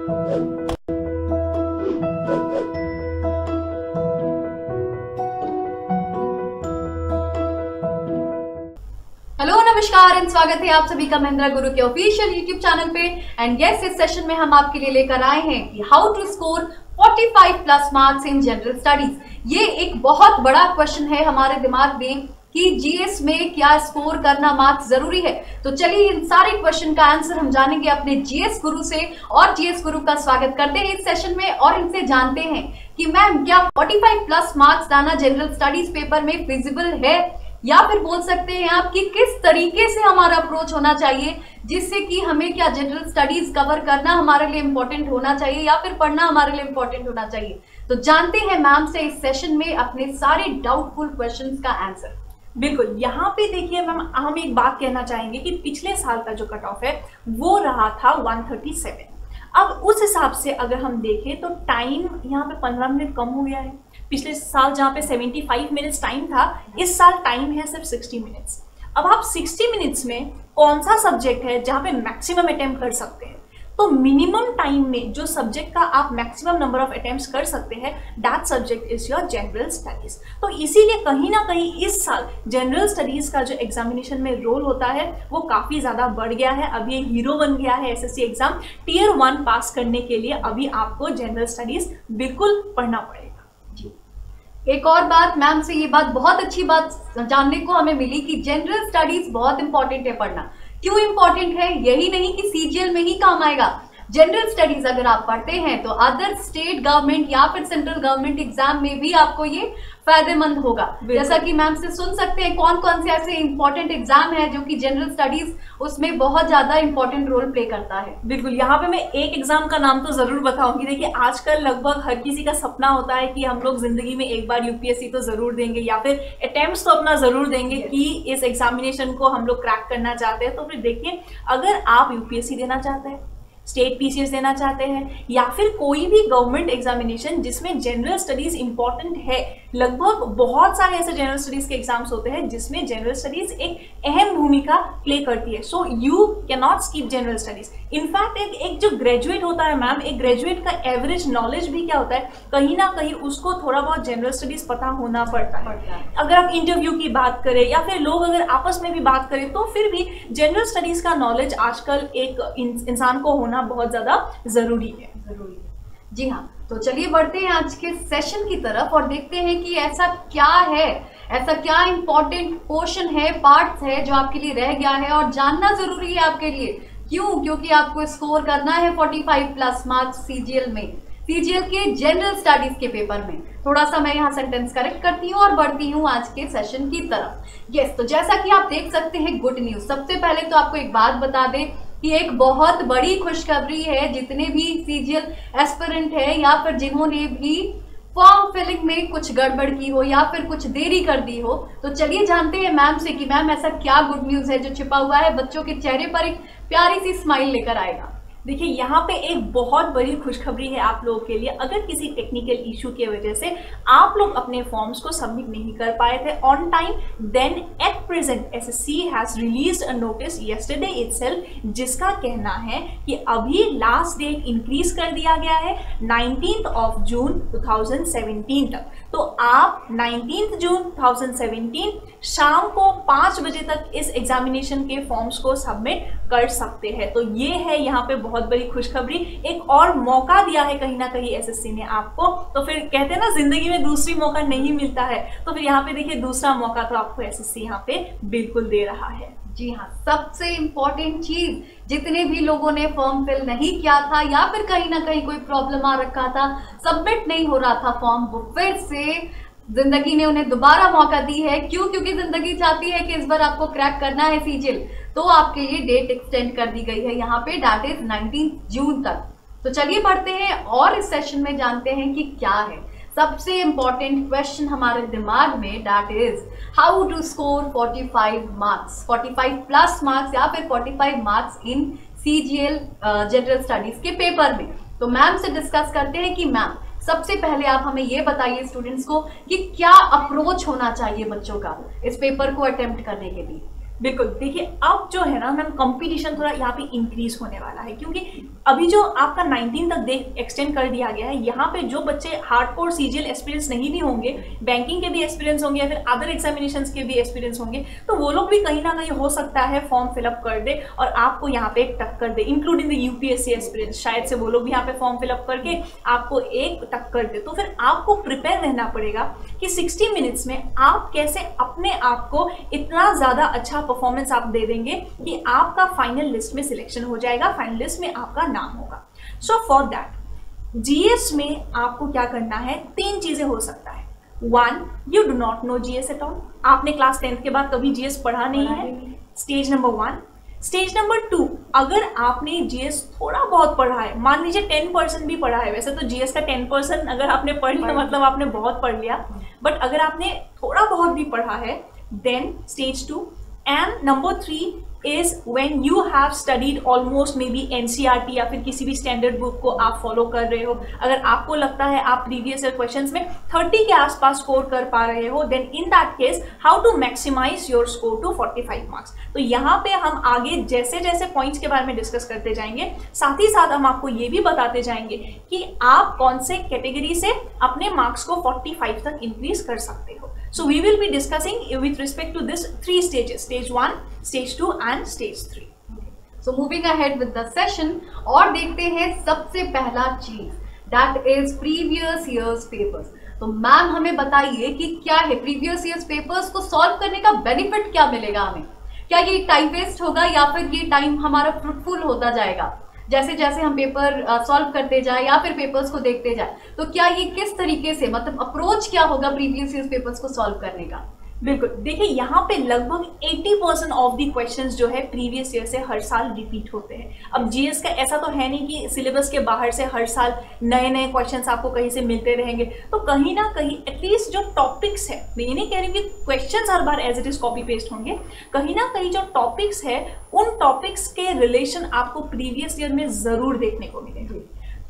Hello नमस्कार and स्वागत है आप सभी का महिंद्रा गुरु के ऑफिशियल यूट्यूब चैनल पे। एंड यस, इस सेशन में हम आपके लिए लेकर आए हैं कि how to score 45 plus marks in general studies. ये एक बहुत बड़ा क्वेश्चन है हमारे दिमाग में कि जीएस में क्या स्कोर करना मार्क्स जरूरी है। तो चलिए इन सारे क्वेश्चन का आंसर हम जानेंगे अपने जीएस गुरु से, और जीएस गुरु का स्वागत करते हैं इस सेशन में और इनसे जानते हैं कि मैम क्या 45 प्लस मार्क्स लाना जनरल स्टडीज पेपर में फिजिबल है, या फिर बोल सकते हैं आप कि किस तरीके से हमारा अप्रोच होना चाहिए जिससे कि हमें क्या जनरल स्टडीज कवर करना हमारे लिए इंपॉर्टेंट होना चाहिए या फिर पढ़ना हमारे लिए इंपॉर्टेंट होना चाहिए। तो जानते हैं मैम से इस सेशन में अपने सारे डाउटफुल क्वेश्चंस का आंसर। बिल्कुल, यहाँ पे देखिए मैम, हम एक बात कहना चाहेंगे कि पिछले साल का जो कट ऑफ है वो रहा था 137। अब उस हिसाब से अगर हम देखें तो टाइम यहाँ पे 15 मिनट कम हो गया है। पिछले साल जहाँ पे 75 मिनट्स टाइम था, इस साल टाइम है सिर्फ 60 मिनट्स। अब आप 60 मिनट्स में कौन सा सब्जेक्ट है जहाँ पे मैक्सिमम अटेम्प्ट कर सकते हैं? तो मिनिमम टाइम में जो सब्जेक्ट का आप मैक्सिमम नंबर ऑफ अटेम्प्ट्स कर सकते हैं, that subject is your general studies. तो इसीलिए कहीं ना कहीं इस साल जनरल स्टडीज का जो एग्जामिनेशन में रोल होता है वो काफ़ी ज़्यादा बढ़ गया है। अब ये हीरो बन गया है एसएससी एग्जाम। टियर 1 पास करने के लिए अभी आपको जनरल स्टडीज बिल्कुल पढ़ना पड़ेगा। एक और बात मैम से, ये बात बहुत अच्छी बात जानने को हमें मिली कि जनरल स्टडीज बहुत इंपॉर्टेंट है पढ़ना। क्यों इंपॉर्टेंट है? यही नहीं कि सीजीएल में ही काम आएगा। जनरल स्टडीज अगर आप पढ़ते हैं तो अदर स्टेट गवर्नमेंट या फिर सेंट्रल गवर्नमेंट एग्जाम में भी आपको ये फायदेमंद होगा। जैसा कि मैम से सुन सकते हैं कौन कौन से ऐसे इंपॉर्टेंट एग्जाम है जो कि जनरल स्टडीज उसमें बहुत ज्यादा इंपॉर्टेंट रोल प्ले करता है। बिल्कुल, यहाँ पे मैं एक एग्जाम का नाम तो जरूर बताऊंगी। देखिए, आजकल लगभग हर किसी का सपना होता है कि हम लोग जिंदगी में एक बार यूपीएससी तो जरूर देंगे या फिर अटेम्प्ट्स तो अपना जरूर देंगे कि इस एग्जामिनेशन को हम लोग क्रैक करना चाहते हैं। तो फिर देखिए, अगर आप यूपीएससी देना चाहते हैं, स्टेट पीसीएस देना चाहते हैं या फिर कोई भी गवर्नमेंट एग्जामिनेशन जिसमें जनरल स्टडीज इंपॉर्टेंट है, लगभग बहुत सारे ऐसे जनरल स्टडीज के एग्जाम्स होते हैं जिसमें जनरल स्टडीज एक अहम भूमिका प्ले करती है। So you can not skip general studies. In fact एक जो ग्रेजुएट होता है मैम, एक ग्रेजुएट का एवरेज नॉलेज भी क्या होता है, कहीं ना कहीं उसको थोड़ा बहुत जनरल स्टडीज पता होना पड़ता है। अगर आप इंटरव्यू की बात करें या फिर लोग अगर आपस में भी बात करें तो फिर भी जनरल स्टडीज का नॉलेज आजकल एक इंसान को होना बहुत ज्यादा जरूरी है। जी हाँ, तो चलिए बढ़ते हैं आज के सेशन की तरफ और देखते हैं कि ऐसा क्या इंपॉर्टेंट पोर्शन है, पार्ट्स है जो आपके लिए रह गया है और जानना जरूरी है आपके लिए। क्यों? क्योंकि आपको स्कोर करना है 45 प्लस मार्क्स सीजीएल में, सीजीएल के जनरल स्टडीज के पेपर में। थोड़ा सा मैं यहाँ सेंटेंस करेक्ट करती हूँ और बढ़ती हूँ आज के सेशन की तरफ। यस, तो जैसा कि आप देख सकते हैं गुड न्यूज। सबसे पहले तो आपको एक बात बता दें कि एक बहुत बड़ी खुशखबरी है जितने भी सीजीएल एस्पिरेंट है या फिर जिन्होंने भी फॉर्म फिलिंग में कुछ गड़बड़ की हो या फिर कुछ देरी कर दी हो। तो चलिए जानते हैं मैम से कि मैम ऐसा क्या गुड न्यूज है जो छिपा हुआ है, बच्चों के चेहरे पर एक प्यारी सी स्माइल लेकर आएगा। देखिए, यहाँ पे एक बहुत बड़ी खुशखबरी है आप लोगों के लिए। अगर किसी टेक्निकल इशू की वजह से आप लोग अपने फॉर्म्स को सबमिट नहीं कर पाए थे on time, then at present SSC has released a notice yesterday itself, जिसका कहना है कि अभी लास्ट डेट इंक्रीज कर दिया गया है 19 ऑफ जून 2017 तक। तो आप 19 जून 2017 शाम को 5 बजे तक इस एग्जामिनेशन के फॉर्म्स को सबमिट कर सकते हैं। तो ये है यहाँ पे बहुत बड़ी खुशखबरी। एक और मौका दिया है कहीं ना कहीं एसएससी ने आपको। तो फिर कहते हैं ना, जिंदगी में दूसरी मौका नहीं मिलता है, तो फिर यहाँ पे देखिए दूसरा मौका तो आपको एसएससी यहाँ पे बिल्कुल दे रहा है। जी हाँ, सबसे इंपॉर्टेंट चीज, जितने भी लोगों ने फॉर्म फिल नहीं किया था या फिर कहीं ना कहीं कोई प्रॉब्लम आ रखा था, सबमिट नहीं हो रहा था फॉर्म, वो फिर से जिंदगी ने उन्हें दोबारा मौका दी है। क्यों? क्योंकि जिंदगी चाहती है कि इस बार आपको क्रैक करना है सीजीएल, तो आपके लिए डेट एक्सटेंड कर दी गई है यहाँ पे, दैट इज 19 जून तक। तो चलिए बढ़ते हैं और इस सेशन में जानते हैं कि क्या है सबसे इंपॉर्टेंट क्वेश्चन हमारे दिमाग में, that is how to score 45 marks, 45 plus marks या फिर 45 marks in CGL general studies के पेपर में। तो मैम से डिस्कस करते हैं कि मैम सबसे पहले आप हमें ये बताइए स्टूडेंट्स को कि क्या अप्रोच होना चाहिए बच्चों का इस पेपर को अटेम्प्ट करने के लिए। बिल्कुल, देखिए अब जो है ना मैम कंपटीशन थोड़ा यहाँ पे इंक्रीज होने वाला है, क्योंकि अभी जो आपका 19 तक देख एक्सटेंड कर दिया गया है, यहाँ पे जो बच्चे हार्डकोर सीजीएल एक्सपीरियंस नहीं भी होंगे, बैंकिंग के भी एक्सपीरियंस होंगे या फिर अदर एग्जामिनेशंस के भी एक्सपीरियंस होंगे, तो वो लोग भी कहीं ना कहीं हो सकता है फॉर्म फिलअप कर दे और आपको यहाँ पे एक टक्कर दे, इंक्लूडिंग द यूपीएससी एक्सपीरियंस, शायद से वो लोग भी यहाँ पे फॉर्म फिलअप करके आपको एक टक्कर दे। तो फिर आपको प्रिपेयर रहना पड़ेगा कि 60 मिनट्स में आप कैसे अपने आप को इतना ज्यादा अच्छा परफॉर्मेंस आप दे देंगे कि आपका फाइनल लिस्ट में सिलेक्शन हो जाएगा, फाइनल लिस्ट में आपका नाम होगा। सो फॉर दैट जीएस में आपको क्या करना है, 3 चीजें हो सकता है। 1, you do not know GS at all, आपने क्लास 10th के बाद कभी जीएस पढ़ा नहीं है, स्टेज नंबर 1। स्टेज नंबर 2, अगर आपने जीएस थोड़ा बहुत पढ़ा है, मान लीजिए 10% भी पढ़ा है, वैसे तो जीएस का 10% अगर आपने पढ़ लिया मतलब आपने बहुत पढ़ लिया, बट अगर आपने थोड़ा बहुत भी पढ़ा है, then stage 2। And number 3 is when you have studied almost maybe NCERT या फिर किसी भी स्टैंडर्ड बुक को आप फॉलो कर रहे हो, अगर आपको लगता है आप प्रीवियस ईयर क्वेश्चंस में 30 के आसपास स्कोर कर पा रहे हो, then in that case how to maximise your score to 45 marks. तो यहाँ पे हम आगे जैसे जैसे पॉइंट्स के बारे में डिस्कस करते जाएंगे, साथ ही साथ हम आपको ये भी बताते जाएंगे कि आप कौन से कैटेगरी से अपने मार्क्स को 45 तक इंक्रीज कर सकते हो। So we will be discussing with respect to this 3 stages, stage 1, stage 2 and stage 3. So moving ahead with the session और देखते हैं सबसे पहला चीज, that is previous years papers। तो मैम हमें बताइए कि क्या है प्रीवियस ईयर्स पेपर्स को सॉल्व करने का बेनिफिट क्या मिलेगा हमें, क्या ये टाइम वेस्ट होगा या फिर ये टाइम हमारा फ्रूटफुल होता जाएगा जैसे जैसे हम पेपर सॉल्व करते जाए या फिर पेपर्स को देखते जाए, तो क्या ये किस तरीके से मतलब अप्रोच क्या होगा प्रीवियस ईयर पेपर्स को सॉल्व करने का? बिल्कुल, देखिए यहाँ पे लगभग 80% ऑफ द क्वेश्चंस जो है प्रीवियस ईयर से हर साल रिपीट होते हैं। अब जीएस का ऐसा तो है नहीं कि सिलेबस के बाहर से हर साल नए नए क्वेश्चंस आपको कहीं से मिलते रहेंगे, तो कहीं ना कहीं एटलीस्ट जो टॉपिक्स है, मैं ये नहीं कह रही कि क्वेश्चंस हर बार as it is copy paste होंगे, कहीं ना कहीं जो टॉपिक्स है उन टॉपिक्स के रिलेशन आपको प्रीवियस ईयर में जरूर देखने को मिलेंगे।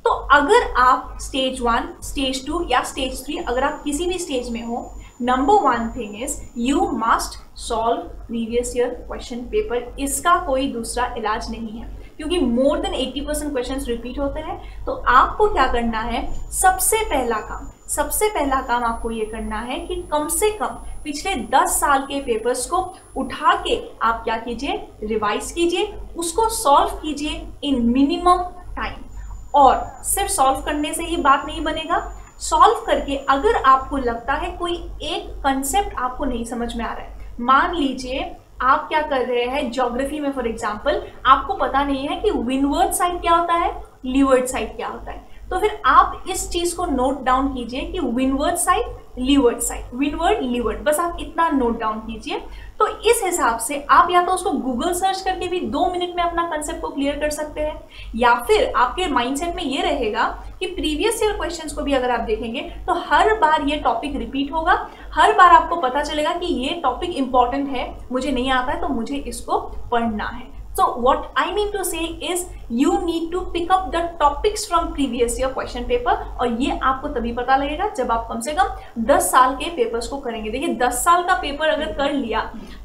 तो अगर आप स्टेज 1, स्टेज 2 या स्टेज 3, अगर आप किसी भी स्टेज में हो, number 1 thing is you must solve previous year question paper. इसका कोई दूसरा इलाज नहीं है, क्योंकि मोर देन 80% क्वेश्चंस रिपीट होते हैं। तो आपको क्या करना है, सबसे पहला काम आपको ये करना है कि कम से कम पिछले 10 साल के पेपर्स को उठा के आप क्या कीजिए, रिवाइज कीजिए, उसको सॉल्व कीजिए इन मिनिमम टाइम। और सिर्फ सॉल्व करने से ही बात नहीं बनेगा, सॉल्व करके अगर आपको लगता है कोई एक कंसेप्ट आपको नहीं समझ में आ रहा है, मान लीजिए आप क्या कर रहे हैं ज्योग्राफी में फॉर एग्जांपल, आपको पता नहीं है कि विंडवर्ड साइड क्या होता है, लीवर्ड साइड क्या होता है, तो फिर आप इस चीज को नोट डाउन कीजिए कि windward side, leeward side, windward, leeward, बस आप इतना नोट डाउन कीजिए। तो इस हिसाब से आप या तो उसको गूगल सर्च करके भी 2 मिनट में अपना कंसेप्ट को क्लियर कर सकते हैं, या फिर आपके माइंडसेट में ये रहेगा कि प्रीवियस ईयर क्वेश्चंस को भी अगर आप देखेंगे तो हर बार ये टॉपिक रिपीट होगा, हर बार आपको पता चलेगा कि ये टॉपिक इंपॉर्टेंट है, मुझे नहीं आता है तो मुझे इसको पढ़ना है। So what I mean to say is you need to pick up the topics from previous year question paper, और ये आपको तभी पता लगेगा जब आप कम से कम 10 साल के पेपर्स को करेंगे। देखिए 10 साल का पेपर अगर कर लिया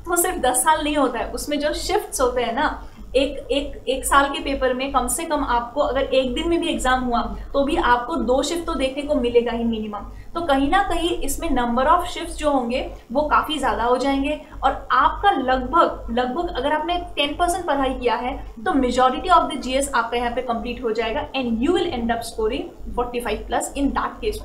तो सिर्फ 10 साल नहीं होता है, उसमें जो शिफ्ट्स होते हैं ना, एक साल के पेपर में कम से कम आपको अगर एक दिन में भी एग्जाम हुआ तो भी आपको 2 शिफ्ट तो देखने को मिलेगा ही मिनिमम। तो कहीं ना कहीं इसमें नंबर ऑफ शिफ्ट्स जो होंगे वो काफ़ी ज़्यादा हो जाएंगे, और आपका लगभग अगर आपने 10% पढ़ाई किया है तो मेजॉरिटी ऑफ द जीएस आपका यहाँ पे कंप्लीट हो जाएगा, and you will and up scoring 45+ in that case.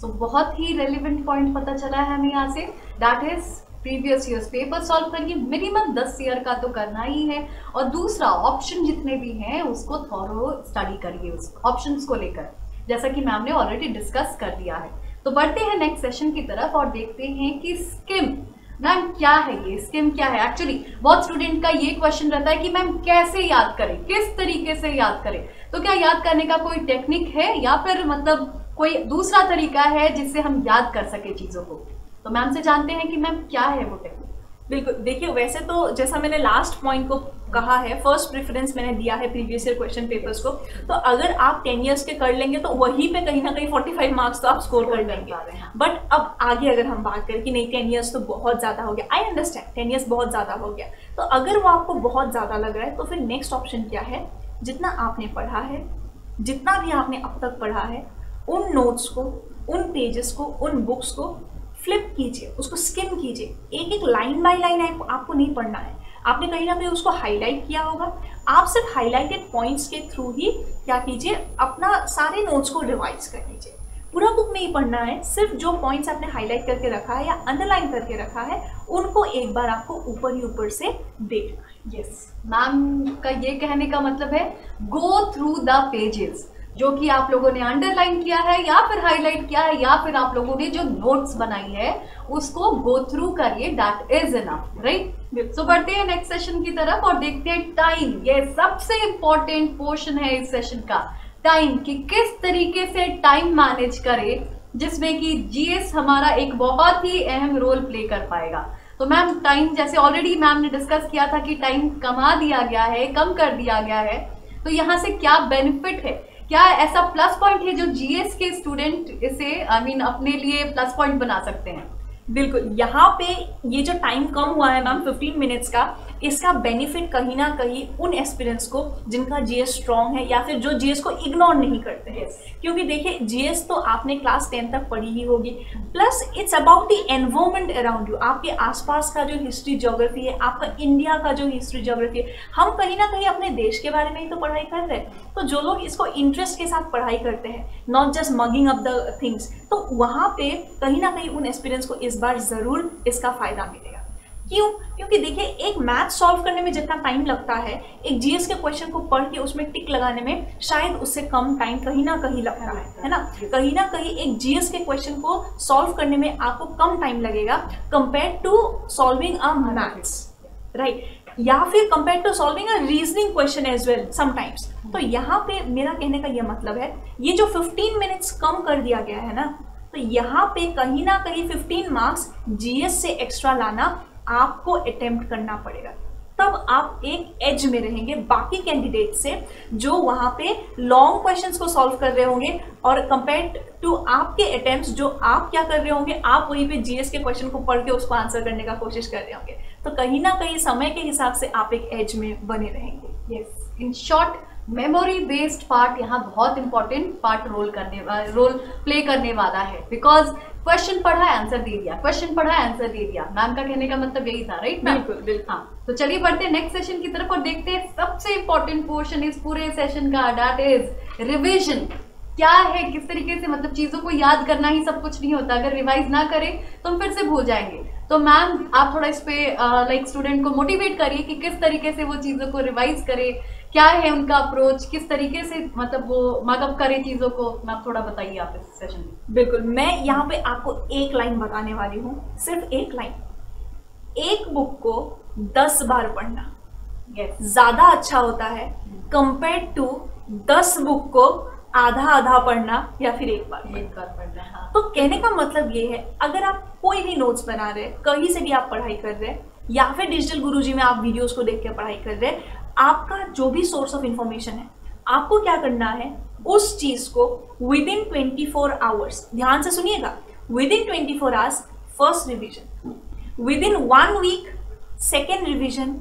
तो बहुत ही रेलिवेंट पॉइंट पता चला है हमें यहाँ से, that is previous years paper solve करिए, मिनिमम 10 ईयर का तो करना ही है, और दूसरा ऑप्शन जितने भी हैं उसको थॉरो स्टडी करिए उस ऑप्शंस को लेकर, जैसा कि मैम ने ऑलरेडी डिस्कस कर दिया है। तो बढ़ते हैं नेक्स्ट सेशन की तरफ और देखते हैं कि स्किम, मैम क्या है ये स्किम क्या है? एक्चुअली बहुत स्टूडेंट का ये क्वेश्चन रहता है कि मैम कैसे याद करें, किस तरीके से याद करें, तो क्या याद करने का कोई टेक्निक है या फिर मतलब कोई दूसरा तरीका है जिससे हम याद कर सके चीजों को? तो मैम से जानते हैं कि मैम क्या है वो टेक्निक। बिल्कुल, देखिए वैसे तो जैसा मैंने लास्ट पॉइंट को कहा है, फर्स्ट प्रेफरेंस मैंने दिया है प्रीवियस ईयर क्वेश्चन पेपर्स को, तो अगर आप 10 इयर्स के कर लेंगे तो वहीं पे कहीं ना कहीं 45 मार्क्स तो आप स्कोर कर लेंगे। बट अब आगे अगर हम बात करें कि नहीं 10 इयर्स तो बहुत ज़्यादा हो गया, आई अंडरस्टैंड 10 इयर्स बहुत ज़्यादा हो गया, तो अगर वो आपको बहुत ज़्यादा लग रहा है तो फिर नेक्स्ट ऑप्शन क्या है, जितना आपने पढ़ा है, जितना भी आपने अब तक पढ़ा है, उन नोट्स को, उन पेजेस को, उन बुक्स को फ्लिप कीजिए, उसको स्किम कीजिए। एक एक लाइन बाय लाइन आपको नहीं पढ़ना है, आपने कहीं ना कहीं उसको हाईलाइट किया होगा, आप सिर्फ हाईलाइटेड पॉइंट्स के थ्रू ही क्या कीजिए, अपना सारे नोट्स को रिवाइज कर लीजिए। पूरा बुक नहीं पढ़ना है, सिर्फ जो पॉइंट्स आपने हाईलाइट करके रखा है या अंडरलाइन करके रखा है उनको एक बार आपको ऊपर ही ऊपर से देखना है। यस, मैम का ये कहने का मतलब है गो थ्रू द पेजेस, जो कि आप लोगों ने अंडरलाइन किया है या फिर हाईलाइट किया है या फिर आप लोगों ने जो नोट्स बनाई है उसको गो थ्रू करिए, दैट इज इनफ, राइट। सो बढ़ते हैं नेक्स्ट सेशन की तरफ और देखते हैं टाइम। ये सबसे इंपॉर्टेंट पोर्शन है इस सेशन का, टाइम, कि किस तरीके से टाइम मैनेज करें जिसमें कि जीएस हमारा एक बहुत ही अहम रोल प्ले कर पाएगा। तो मैम टाइम, जैसे ऑलरेडी मैम ने डिस्कस किया था कि टाइम कमा दिया गया है, कम कर दिया गया है, तो यहाँ से क्या बेनिफिट है, क्या ऐसा प्लस पॉइंट है जो जीएस के स्टूडेंट इसे अपने लिए प्लस पॉइंट बना सकते हैं? बिल्कुल, यहाँ पे ये जो टाइम कम हुआ है मैम 15 मिनट्स का, इसका बेनिफिट कहीं ना कहीं उन एस्पिरेंट्स को जिनका जीएस स्ट्रॉन्ग है या फिर जो जीएस को इग्नोर नहीं करते हैं। क्योंकि देखिए जीएस तो आपने क्लास 10 तक पढ़ी ही होगी, plus it's about the environment around you, आपके आसपास का जो हिस्ट्री ज्योग्राफी है, आपका इंडिया का जो हिस्ट्री ज्योग्राफी है, हम कहीं ना कहीं अपने देश के बारे में ही तो पढ़ाई कर रहे हैं। तो जो लोग इसको इंटरेस्ट के साथ पढ़ाई करते हैं, not just mugging up the things, तो वहाँ पे कहीं ना कहीं उन एस्पिरेंट्स को इस बार जरूर इसका फायदा मिलेगा। क्यों? क्योंकि देखिए एक मैथ सॉल्व करने में जितना टाइम लगता है, एक जीएस के क्वेश्चन को पढ़ के उसमें टिक लगाने में शायद उससे कम टाइम कहीं ना कहीं लगता है ना। कहीं ना कहीं एक जीएस के क्वेश्चन को सॉल्व करने में आपको कम टाइम लगेगा compare to solving a maths, right, या फिर compare to solving a reasoning question as well sometimes. तो यहाँ पे मेरा कहने का यह मतलब है, ये जो 15 मिनट्स कम कर दिया गया है ना, तो यहाँ पे कहीं ना कहीं 15 मार्क्स जीएस से एक्स्ट्रा लाना आपको अटेम्प्ट करना पड़ेगा, तब आप एक एज में रहेंगे बाकी कैंडिडेट से जो वहाँ पे लॉन्ग क्वेश्चंस को सॉल्व कर रहे होंगे, और कंपेयर टू आपके अटेम्प्ट्स जो आप क्या कर रहे होंगे, आप वहीं पे जीएस के क्वेश्चन को पढ़ के उसको आंसर करने का कोशिश कर रहे होंगे। तो कहीं ना कहीं समय के हिसाब से आप एक एज में बने रहेंगे। Yes, in short memory based part यहाँ बहुत इंपॉर्टेंट पार्ट रोल प्ले करने वाला है, बिकॉज क्वेश्चन पढ़ा आंसर दे दिया, क्वेश्चन पढ़ा आंसर दे दिया, मैम का कहने का मतलब यही था, राइट? बिल्कुल बिल्कुल। हाँ, तो चलिए बढ़ते हैं नेक्स्ट सेशन की तरफ और देखते हैं सबसे इंपॉर्टेंट पोर्शन इस पूरे सेशन का, दैट इज रिविजन। क्या है, किस तरीके से, मतलब चीजों को याद करना ही सब कुछ नहीं होता, अगर रिवाइज ना करें तो हम फिर से भूल जाएंगे। तो मैम आप थोड़ा इस पे लाइक स्टूडेंट को मोटिवेट करिए कि किस तरीके से वो चीजों को रिवाइज करे, क्या है उनका अप्रोच, किस तरीके से मतलब वो मगअप करे चीजों को, मैम थोड़ा बताइए आप इस सेशन में। बिल्कुल, मैं यहाँ पे आपको एक लाइन बताने वाली हूँ, सिर्फ एक लाइन। एक बुक को 10 बार पढ़ना ज्यादा अच्छा होता है कंपेयर टू 10 बुक को आधा आधा पढ़ना या फिर एक बार पढ़ना। हाँ। तो कहने का मतलब ये है, अगर आप कोई भी नोट्स बना रहे हैं, कहीं से भी आप पढ़ाई कर रहे हैं, या फिर डिजिटल गुरुजी में आप वीडियोस को देख के पढ़ाई कर रहे हैं, आपका जो भी सोर्स ऑफ इंफॉर्मेशन है, आपको क्या करना है, उस चीज को विद इन 24 आवर्स, ध्यान से सुनिएगा, within 24 hours first revision, within 1 week second revision,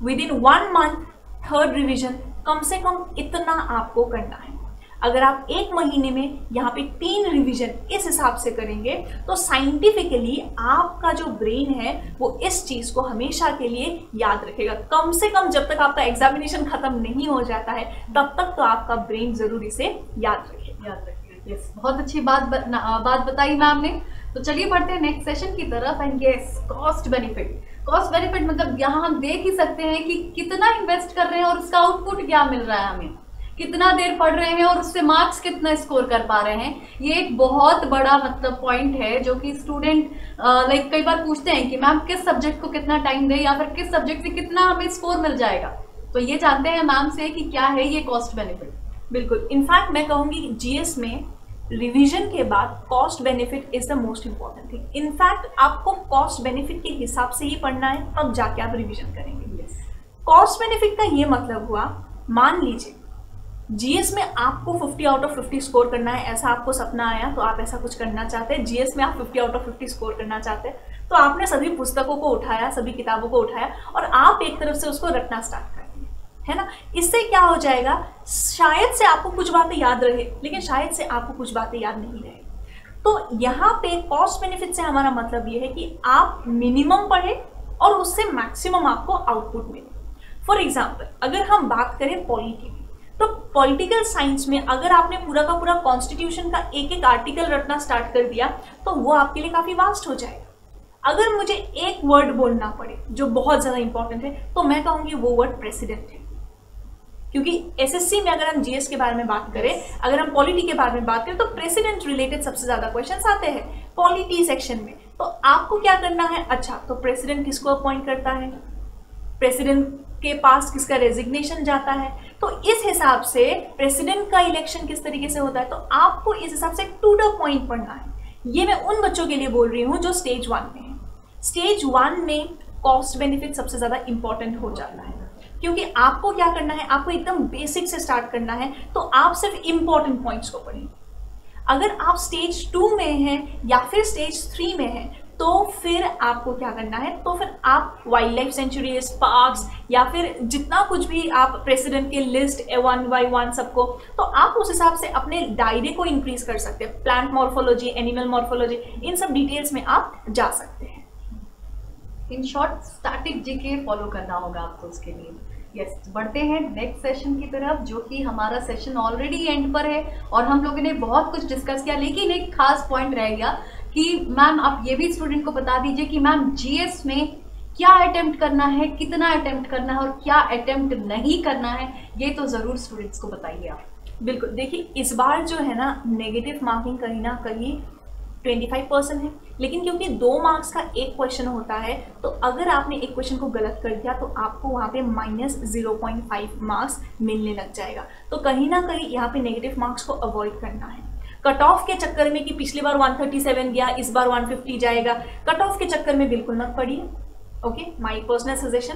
within 1 month third revision, कम से कम इतना आपको करना है। अगर आप एक महीने में यहाँ पे 3 रिवीजन इस हिसाब से करेंगे तो साइंटिफिकली आपका जो ब्रेन है वो इस चीज को हमेशा के लिए याद रखेगा। कम से कम जब तक आपका एग्जामिनेशन खत्म नहीं हो जाता है तब तक तो आपका ब्रेन जरूर इसे याद रखेगा। यस, बहुत अच्छी बात बताई मैम ने। तो चलिए बढ़ते हैं नेक्स्ट सेशन की तरफ। एंड यस, कॉस्ट बेनिफिट मतलब यहाँ हम देख ही सकते हैं कि कितना इन्वेस्ट कर रहे हैं और उसका आउटपुट क्या मिल रहा है, हमें कितना देर पढ़ रहे हैं और उससे मार्क्स कितना स्कोर कर पा रहे हैं। ये एक बहुत बड़ा मतलब पॉइंट है जो कि स्टूडेंट लाइक कई बार पूछते हैं कि मैम किस सब्जेक्ट को कितना टाइम दे या फिर किस सब्जेक्ट से कितना हमें स्कोर मिल जाएगा। तो ये जानते हैं मैम से कि क्या है ये कॉस्ट बेनिफिट। बिल्कुल, इनफैक्ट मैं कहूँगी जीएस में रिवीजन के बाद cost benefit is the most important thing. In fact आपको कॉस्ट बेनिफिट के हिसाब से ही पढ़ना है, तब जाके आप रिवीजन करेंगे। कॉस्ट बेनिफिट का ये मतलब हुआ, मान लीजिए जीएस में आपको 50 आउट ऑफ 50 स्कोर करना है, ऐसा आपको सपना आया, तो आप ऐसा कुछ करना चाहते हैं, जीएस में आप 50 आउट ऑफ 50 स्कोर करना चाहते हैं, तो आपने सभी पुस्तकों को उठाया, सभी किताबों को उठाया और आप एक तरफ से उसको रटना स्टार्ट कर दिए, है ना। इससे क्या हो जाएगा, शायद से आपको कुछ बातें याद रहे, लेकिन शायद से आपको कुछ बातें याद नहीं रहे। तो यहाँ पे कॉस्ट बेनिफिट से हमारा मतलब ये है कि आप मिनिमम पढ़े और उससे मैक्सिमम आपको आउटपुट मिले। फॉर एग्जाम्पल, अगर हम बात करें पॉलिटी, तो पॉलिटिकल साइंस में अगर आपने पूरा का पूरा कॉन्स्टिट्यूशन का एक एक आर्टिकल रटना स्टार्ट कर दिया तो वो आपके लिए काफी वास्ट हो जाएगा। अगर मुझे एक वर्ड बोलना पड़े जो बहुत ज्यादा इंपॉर्टेंट है, तो मैं कहूंगी वो वर्ड प्रेसिडेंट है, क्योंकि एसएससी में अगर हम जीएस के बारे में बात करें, अगर हम पॉलिटी के बारे में बात करें, तो प्रेसिडेंट रिलेटेड सबसे ज्यादा क्वेश्चंस आते हैं पॉलिटी सेक्शन में। तो आपको क्या करना है, अच्छा तो प्रेसिडेंट किसको अपॉइंट करता है, प्रेसिडेंट के पास किसका रेजिग्नेशन जाता है, तो इस हिसाब से प्रेसिडेंट का इलेक्शन किस तरीके से होता है, तो आपको इस हिसाब से टू द पॉइंट पढ़ना है। ये मैं उन बच्चों के लिए बोल रही हूँ जो स्टेज 1 में है। स्टेज 1 में कॉस्ट बेनिफिट सबसे ज्यादा इंपॉर्टेंट हो जाता है, क्योंकि आपको क्या करना है, आपको एकदम बेसिक से स्टार्ट करना है, तो आप सिर्फ इंपॉर्टेंट पॉइंट्स को पढ़ें। अगर आप स्टेज 2 में हैं या फिर स्टेज 3 में हैं, तो फिर आपको क्या करना है, तो फिर आप वाइल्ड लाइफ सेंचुरीज, पार्क्स या फिर जितना कुछ भी आप प्रेसिडेंट के लिस्ट A1 by 1 सबको, तो आप उस हिसाब से अपने डायरी को इंक्रीज कर सकते हैं। प्लांट मॉर्फोलॉजी, एनिमल मॉर्फोलॉजी, इन सब डिटेल्स में आप जा सकते हैं। In short static GK follow करना होगा आपको उसके लिए। यस, बढ़ते हैं नेक्स्ट सेशन की तरफ, जो कि हमारा सेशन ऑलरेडी एंड पर है और हम लोगों ने बहुत कुछ डिस्कस किया, लेकिन एक खास पॉइंट रह गया कि मैम आप ये भी स्टूडेंट को बता दीजिए कि मैम जीएस में क्या अटेम्प्ट करना है, कितना अटेम्प्ट करना है और क्या अटेम्प्ट नहीं करना है, ये तो जरूर स्टूडेंट्स को बताइए आप। बिल्कुल, देखिए इस बार जो है ना नेगेटिव मार्किंग कहीं ना कहीं 25% है, लेकिन क्योंकि 2 मार्क्स का एक क्वेश्चन होता है, तो अगर आपने एक क्वेश्चन को गलत कर दिया तो आपको वहाँ पे -0.5 मार्क्स मिलने लग जाएगा। तो कहीं ना कहीं यहाँ पे नेगेटिव मार्क्स को अवॉइड करना है। कट ऑफ के चक्कर में कि पिछली बार 137 गया, इस बार 150 जाएगा, कट ऑफ के चक्कर में बिल्कुल मत पढ़िए। ओके, माय पर्सनल सजेशन,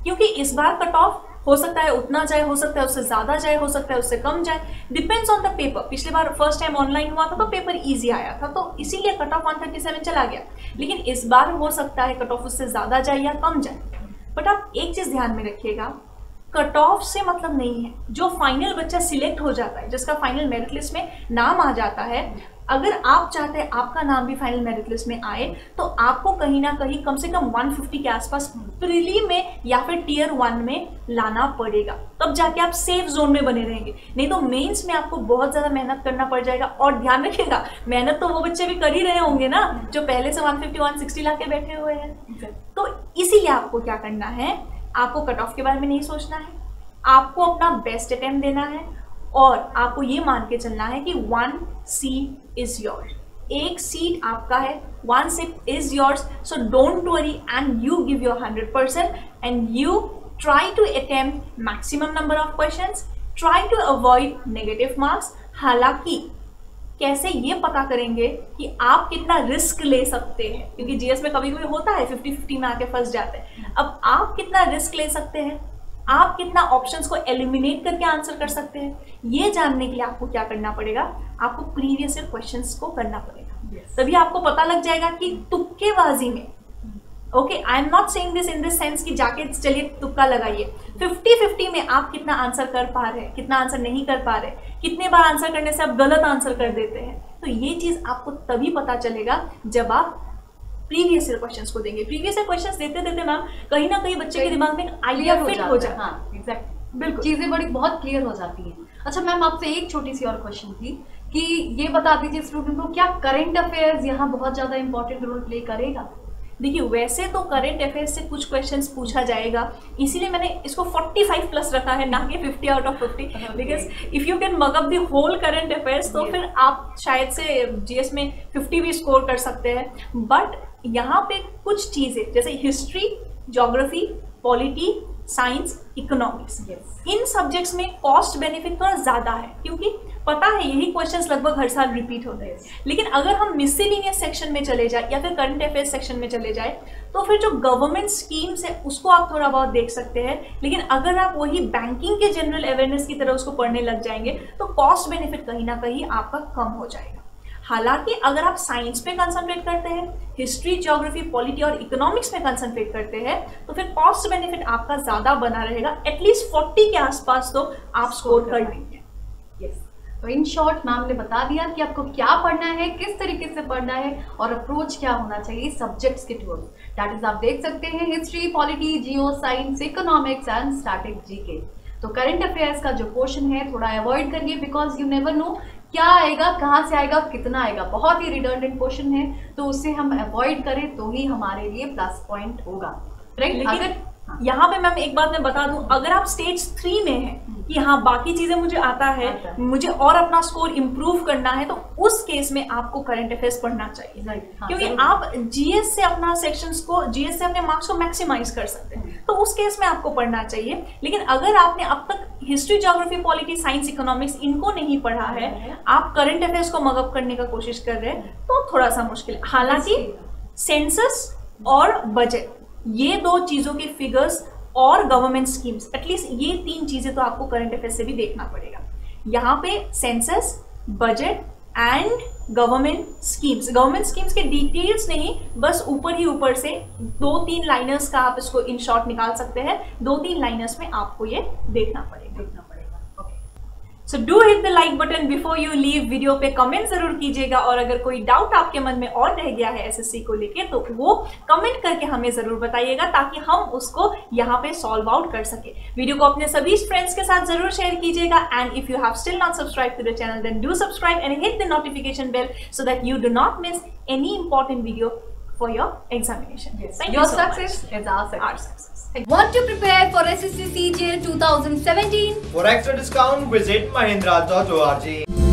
क्योंकि इस बार कट ऑफ हो सकता है उतना जाए, हो सकता है उससे ज्यादा जाए, हो सकता है उससे कम जाए, डिपेंड्स ऑन द पेपर। पिछली बार फर्स्ट टाइम ऑनलाइन हुआ था तो पेपर इजी आया था, तो इसीलिए कट ऑफ 137 चला गया, लेकिन इस बार हो सकता है कट ऑफ उससे ज्यादा जाए या कम जाए। बट आप एक चीज ध्यान में रखिएगा, कट ऑफ से मतलब नहीं है, जो फाइनल बच्चा सिलेक्ट हो जाता है, जिसका फाइनल मेरिट लिस्ट में नाम आ जाता है, अगर आप चाहते हैं आपका नाम भी फाइनल मेरिट लिस्ट में आए, तो आपको कहीं ना कहीं कम से कम 150 के आसपास प्रीली में या फिर टियर 1 में लाना पड़ेगा, तब जाके आप सेफ जोन में बने रहेंगे। नहीं तो मेंस में आपको बहुत ज्यादा मेहनत करना पड़ जाएगा। और ध्यान रखिएगा, मेहनत तो वो बच्चे भी कर ही रहे होंगे ना जो पहले से 150 160 ला के बैठे हुए हैं। तो इसीलिए आपको क्या करना है, आपको कट ऑफ के बारे में नहीं सोचना है, आपको अपना बेस्ट अटेम्प्ट देना है और आपको ये मान के चलना है कि 1 सीट इज योर्स, एक सीट आपका है, 1 seat is yours. So don't worry and you give your 100% and you try to attempt maximum number of questions, try to avoid negative marks. हालांकि कैसे ये पता करेंगे कि आप कितना रिस्क ले सकते हैं, क्योंकि जीएस में कभी कभी होता है 50-50 में आके फंस जाते हैं। अब आप कितना रिस्क ले सकते हैं, आप कितना ऑप्शंस को एलिमिनेट करके आंसर कर सकते हैं, ये जानने के लिए आपको क्या करना पड़ेगा, आपको प्रीवियस ईयर क्वेश्चंस को करना पड़ेगा। तभी आपको पता लग जाएगा कि तुक्केबाजी में, okay, I am not saying this in this sense कि जाके चलिए तुक्का लगाइए, 50-50 में आप कितना आंसर कर पा रहे हैं, कितना आंसर नहीं कर पा रहे, कितने बार आंसर करने से आप गलत आंसर कर देते हैं। तो ये चीज आपको तभी पता चलेगा जब आप प्रीवियस ईयर क्वेश्चंस को देंगे। प्रीवियस ईयर क्वेश्चंस देते देते मैम कहीं ना कहीं बच्चे के दिमाग में आइडिया फिट हो जाता है। हाँ, एग्जैक्टली, बिल्कुल, चीजें बड़ी बहुत क्लियर हो जाती हैं। अच्छा मैम, आपसे एक छोटी सी और क्वेश्चन थी कि ये बता दीजिए स्टूडेंट को, क्या करंट अफेयर्स यहाँ बहुत ज्यादा इंपॉर्टेंट रोल प्ले करेगा? देखिए, वैसे तो करंट अफेयर्स से कुछ क्वेश्चंस पूछा जाएगा, इसीलिए मैंने इसको 45+ रखा है, ना कि 50 out of 50, because if you can mug up the whole current affairs तो फिर आप शायद से जीएस में 50 भी स्कोर कर सकते हैं। बट यहाँ पे कुछ चीजें जैसे history, geography, polity, science, economics, इन सब्जेक्ट्स में कॉस्ट बेनिफिट थोड़ा ज्यादा है, क्योंकि पता है यही क्वेश्चंस लगभग हर साल रिपीट होते हैं। लेकिन अगर हम मिससेलेनियस सेक्शन में चले जाए या फिर करंट अफेयर्स सेक्शन में चले जाए तो फिर जो गवर्नमेंट स्कीम्स है उसको आप थोड़ा बहुत देख सकते हैं। लेकिन अगर आप वही बैंकिंग के जनरल अवेयरनेस की तरह उसको पढ़ने लग जाएंगे तो कॉस्ट बेनिफिट कहीं ना कहीं आपका कम हो जाएगा। हालांकि अगर आप साइंस पे कंसंट्रेट करते हैं, हिस्ट्री, ज्योग्राफी, पॉलिटी और इकोनॉमिक्स में कंसंट्रेट करते हैं तो फिर कॉस्ट बेनिफिट आपका ज्यादा बना रहेगा। एटलीस्ट 40 के आसपास तो आप स्कोर कर लेंगे। यस, तो इन शॉर्ट मैम ने बता दिया कि आपको क्या पढ़ना है, किस तरीके से पढ़ना है और अप्रोच क्या होना चाहिए सब्जेक्ट्स के टूवर्ड्स। दैट इज आप देख सकते हैं history, polity, Jio, science, economics and static GK. तो करंट अफेयर्स का जो पोर्शन है थोड़ा अवॉइड करिए बिकॉज यू नेवर नो क्या आएगा, कहाँ से आएगा, कितना आएगा। बहुत ही रिडंडेंट क्वेश्चन है तो उसे हम अवॉइड करें तो ही हमारे लिए प्लस पॉइंट होगा। राइट, अगर यहाँ पे मैम एक बात मैं बता दूं, अगर आप स्टेज 3 में हैं कि हाँ बाकी चीजें मुझे आता है, मुझे और अपना स्कोर इंप्रूव करना है, तो उस केस में आपको करंट अफेयर्स पढ़ना चाहिए। क्योंकि आप जीएस से अपना सेक्शंस को, जीएस से अपने मार्क्स को मैक्सिमाइज कर सकते हैं, तो उस केस में आपको पढ़ना चाहिए। लेकिन अगर आपने अब तक history, geography, polity, science, economics इनको नहीं पढ़ा है, आप करंट अफेयर्स को मगअप करने का कोशिश कर रहे हैं तो थोड़ा सा मुश्किल है। हालांकि सेंसस और बजट, ये दो चीजों के फिगर्स और गवर्नमेंट स्कीम्स, एटलीस्ट ये 3 चीजें तो आपको करंट अफेयर्स से भी देखना पड़ेगा। यहाँ पे census, budget and government schemes के डिटेल्स नहीं, बस ऊपर ही ऊपर से 2-3 लाइनर्स का आप इसको इन शॉर्ट निकाल सकते हैं। 2-3 लाइनर्स में आपको ये देखना पड़ेगा। So do hit the like button before you leave. Video पे कमेंट जरूर कीजिएगा और अगर कोई डाउट आपके मन में और रह गया है एसएससी को लेके तो वो कमेंट करके हमें जरूर बताइएगा ताकि हम उसको यहाँ पे सॉल्व आउट कर सके। वीडियो को अपने सभी फ्रेंड्स के साथ जरूर शेयर कीजिएगा and if you have still not subscribe to the channel then do subscribe and hit the notification bell so that you do not miss any important video for your examination. Yes. Thank Your you so success much. is our success. Our success. Want to prepare for SSC CGL 2017? For extra discount, visit mahindra.org.